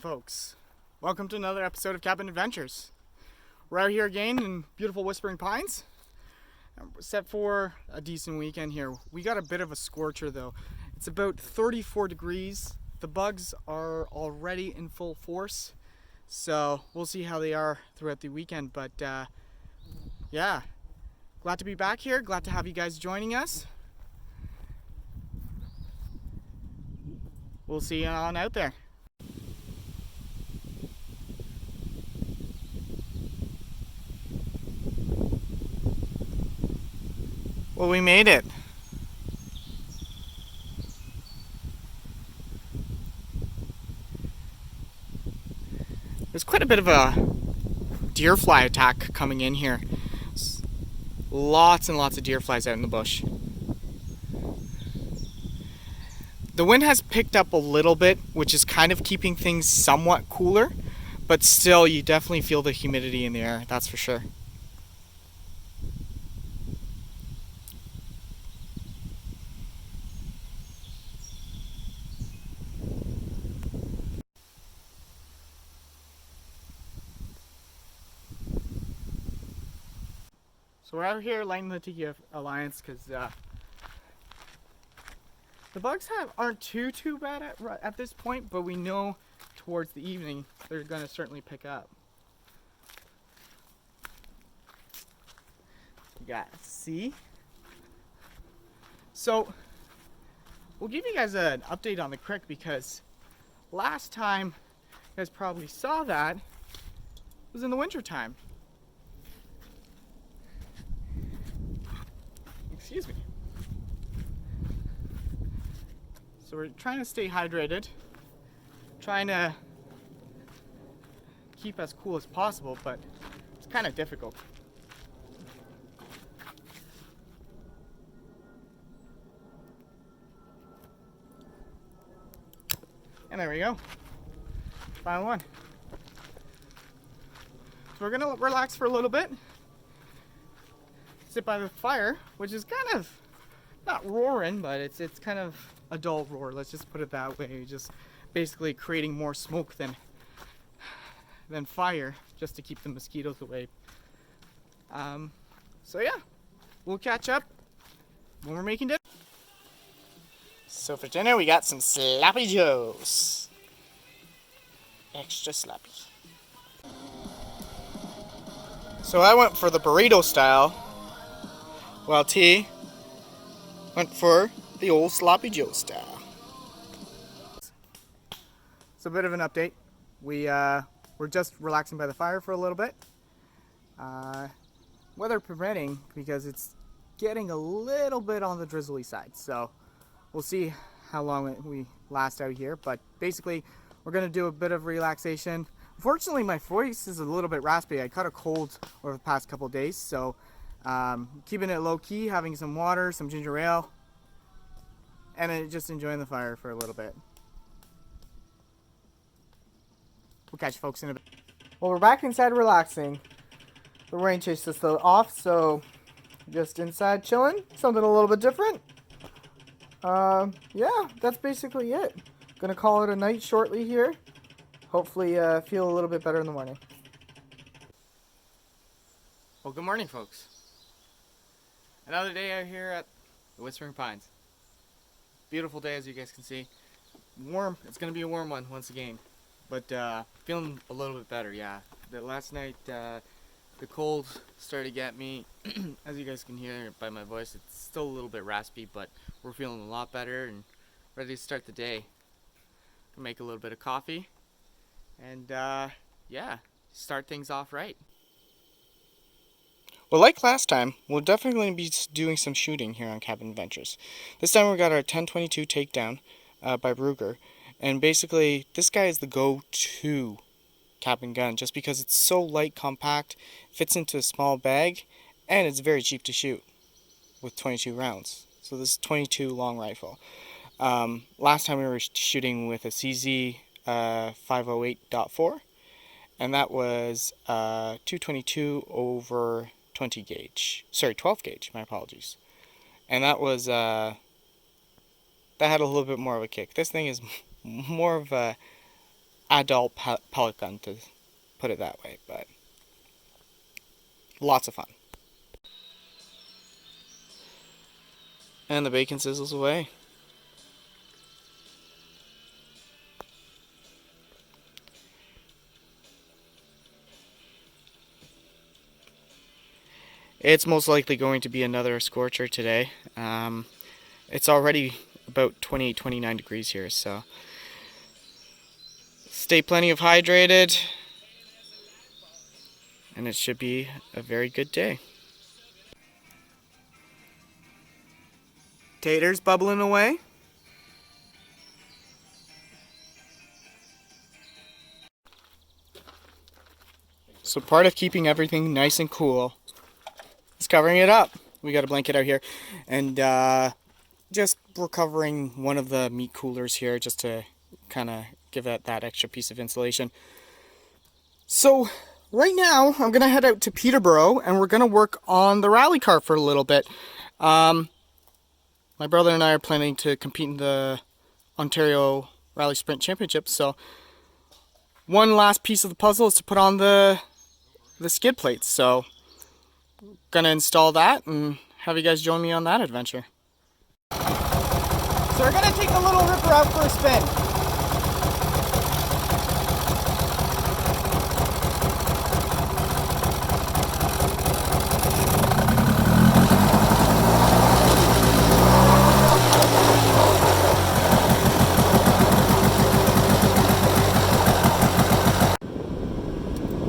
folks. Welcome to another episode of Cabin Adventures. We're out here again in beautiful Whispering Pines. We're set for a decent weekend here. We got a bit of a scorcher though. It's about 34 degrees. The bugs are already in full force. So we'll see how they are throughout the weekend. But yeah, glad to be back here. Glad to have you guys joining us. We'll see you on out there. Well, we made it. There's quite a bit of a deer fly attack coming in here. Lots and lots of deer flies out in the bush. The wind has picked up a little bit, which is kind of keeping things somewhat cooler, but still you definitely feel the humidity in the air, that's for sure. So we're out here lighting the Tiki Alliance because the bugs aren't too bad at this point, but we know towards the evening they're going to certainly pick up. You guys see? So we'll give you guys an update on the creek because last time you guys probably saw that was in the winter time. Excuse me. So we're trying to stay hydrated, trying to keep as cool as possible, but it's kind of difficult. And there we go. Final one. So we're gonna relax for a little bit. Sit by the fire, which is kind of not roaring, but it's kind of a dull roar. Let's just put it that way. Just basically creating more smoke than fire, just to keep the mosquitoes away. So yeah, we'll catch up when we're making dinner. So for dinner, we got some Sloppy Joes. Extra sloppy. So I went for the burrito style, while T went for the old Sloppy Joe style. So a bit of an update. We're just relaxing by the fire for a little bit. Weather permitting, because it's getting a little bit on the drizzly side. So we'll see how long we last out here. But basically, we're going to do a bit of relaxation. Unfortunately, my voice is a little bit raspy. I caught a cold over the past couple days. So keeping it low key, having some water, some ginger ale, and then just enjoying the fire for a little bit. We'll catch you folks in a bit. Well, we're back inside relaxing. The rain chased us off, so just inside chilling. Something a little bit different. Yeah, that's basically it. Gonna call it a night shortly here. Hopefully feel a little bit better in the morning. Well, good morning, folks. Another day out here at the Whispering Pines. Beautiful day, as you guys can see. Warm. It's going to be a warm one once again. But feeling a little bit better, yeah. Last night, the cold started to get me. As you guys can hear by my voice, it's still a little bit raspy, but we're feeling a lot better and ready to start the day. Make a little bit of coffee. And, yeah, start things off right. Well, like last time, we'll definitely be doing some shooting here on Cabin Adventures. This time we got our 10-22 takedown by Ruger. And basically, this guy is the go-to cabin gun just because it's so light, compact, fits into a small bag, and it's very cheap to shoot with 22 rounds. So this is 22 long rifle. Last time we were shooting with a CZ 508.4, and that was 222 over 12 gauge, my apologies. And that was, that had a little bit more of a kick. This thing is more of a adult pellet gun, to put it that way, but lots of fun. And the bacon sizzles away. It's most likely going to be another scorcher today. It's already about 28, 29 degrees here, so stay plenty of hydrated, and it should be a very good day. Taters bubbling away. So part of keeping everything nice and cool is covering it up. We got a blanket out here, and just we're covering one of the meat coolers here just to kind of give it that extra piece of insulation. So right now I'm gonna head out to Peterborough, and we're gonna work on the rally car for a little bit. My brother and I are planning to compete in the Ontario Rally Sprint Championship, so one last piece of the puzzle is to put on the skid plates. So gonna install that and have you guys join me on that adventure. So we're gonna take the little ripper out for a spin.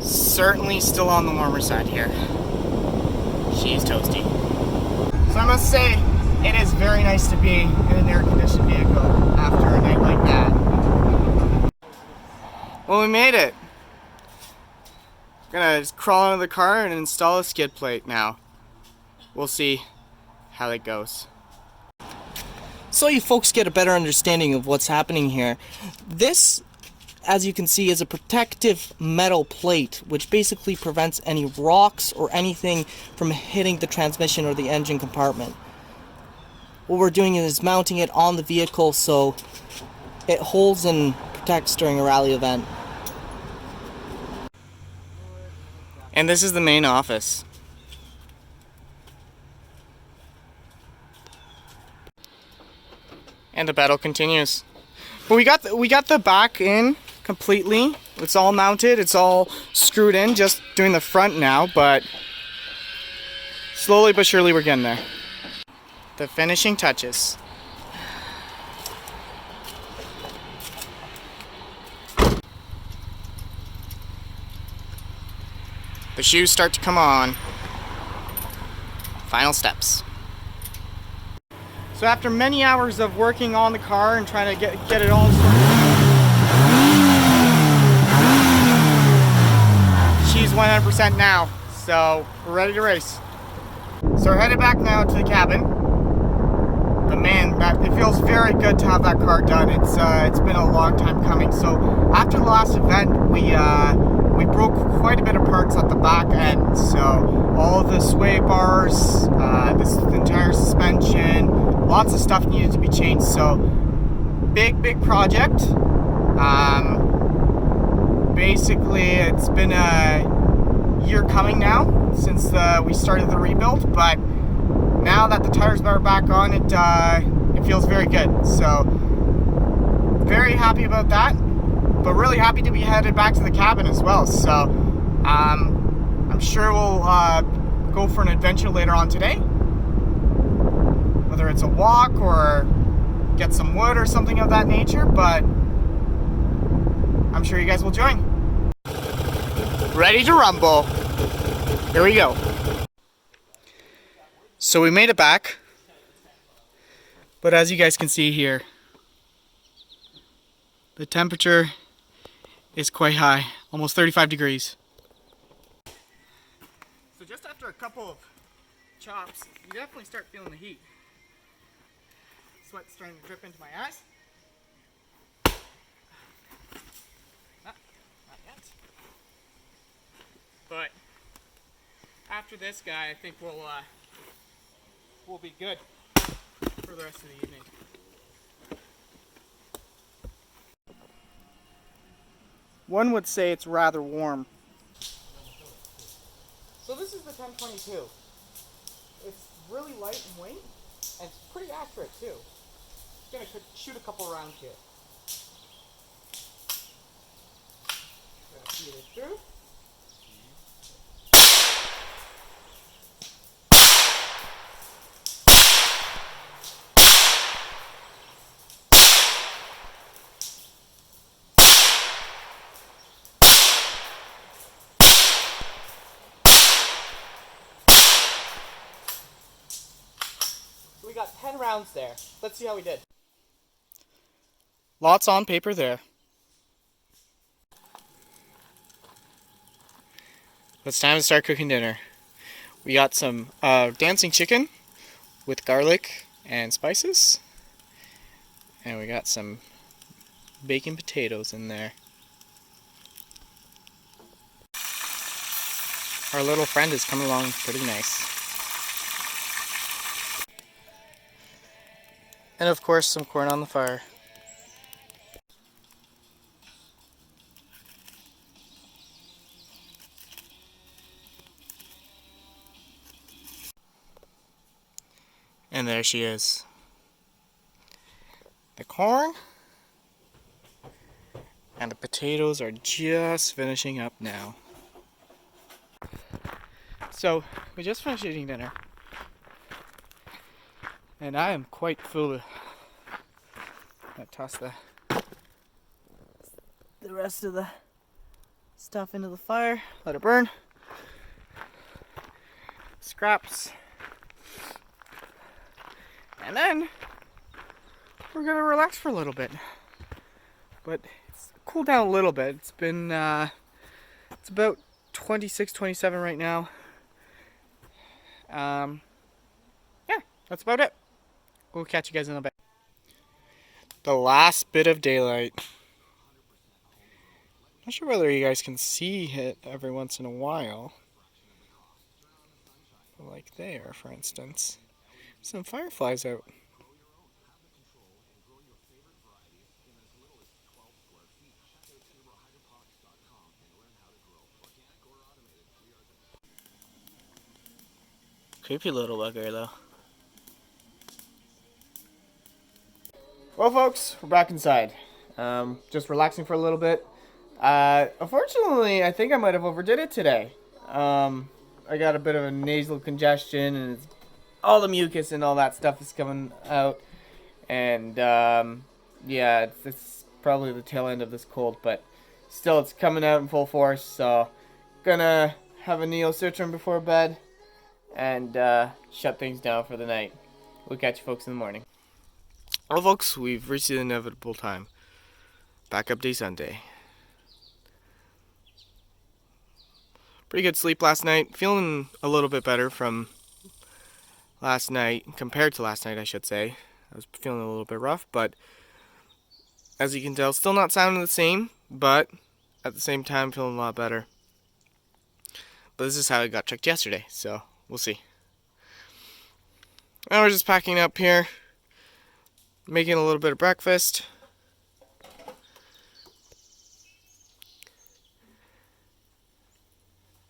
Certainly still on the warmer side here. She's toasty. So I must say, it is very nice to be in an air-conditioned vehicle after a night like that. Well, we made it. We're gonna just crawl into the car and install a skid plate now. We'll see how that goes. So you folks get a better understanding of what's happening here. This, as you can see, is a protective metal plate which basically prevents any rocks or anything from hitting the transmission or the engine compartment. What we're doing is mounting it on the vehicle so it holds and protects during a rally event. And this is the main office. And the battle continues. But we got the back in completely. It's all mounted, it's all screwed in, just doing the front now, but slowly but surely we're getting there. The finishing touches. The shoes start to come on. Final steps. So after many hours of working on the car and trying to get it all sorted, she's 100% now. So we're ready to race. So we're headed back now to the cabin. But man, it feels very good to have that car done. It's been a long time coming. So after the last event, we broke quite a bit of parts at the back end. So all the sway bars, the entire suspension, lots of stuff needed to be changed. So big project. Basically, it's been a year coming now since we started the rebuild, but now that the tires are back on, it feels very good. So very happy about that, but really happy to be headed back to the cabin as well. So I'm sure we'll go for an adventure later on today, whether it's a walk or get some wood or something of that nature, but I'm sure you guys will join. Ready to rumble. Here we go. So we made it back, but as you guys can see here, the temperature is quite high, almost 35 degrees. So just after a couple of chops, you definitely start feeling the heat. Sweat's starting to drip into my eyes. Not yet. But after this guy, I think we'll be good for the rest of the evening. One would say it's rather warm. So this is the 1022. It's really light in weight, and it's pretty accurate too. I'm gonna shoot a couple rounds here. Gonna feed it through. We got 10 rounds there. Let's see how we did. Lots on paper there. It's time to start cooking dinner. We got some dancing chicken with garlic and spices. And we got some bacon potatoes in there. Our little friend is coming along pretty nice. And of course, some corn on the fire. And there she is. The corn and the potatoes are just finishing up now. So, we just finished eating dinner. And I am quite full. I toss the rest of the stuff into the fire, let it burn. Scraps. And then we're gonna relax for a little bit. But it's cooled down a little bit. It's been it's about 26, 27 right now. Yeah, that's about it. We'll catch you guys in a bit. The last bit of daylight. Not sure whether you guys can see it every once in a while. Like there, for instance. Some fireflies out. Creepy little bugger, though. Well, folks, we're back inside. Just relaxing for a little bit. Unfortunately, I think I might have overdid it today. I got a bit of a nasal congestion, and all the mucus and all that stuff is coming out. And yeah, it's probably the tail end of this cold, but still, it's coming out in full force. So, gonna have a Neocitrin before bed and shut things down for the night. We'll catch you folks in the morning. Well, folks, we've reached the inevitable time. Backup day Sunday. Pretty good sleep last night. Feeling a little bit better from last night, compared to last night, I should say. I was feeling a little bit rough, but as you can tell, still not sounding the same, but at the same time, feeling a lot better. But this is how I got checked yesterday, so we'll see. Now we're just packing up here, making a little bit of breakfast.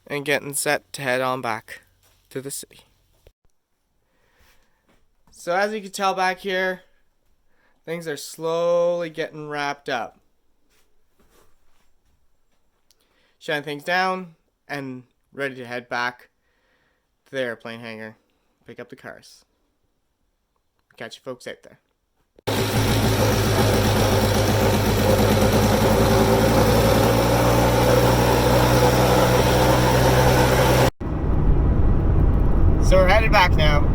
And getting set to head on back to the city. So as you can tell back here, things are slowly getting wrapped up. Shutting things down and ready to head back to the airplane hangar. Pick up the cars. Catch you folks out there. So we're headed back now.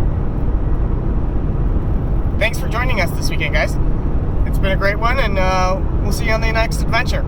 Thanks for joining us this weekend, guys. It's been a great one, and we'll see you on the next adventure.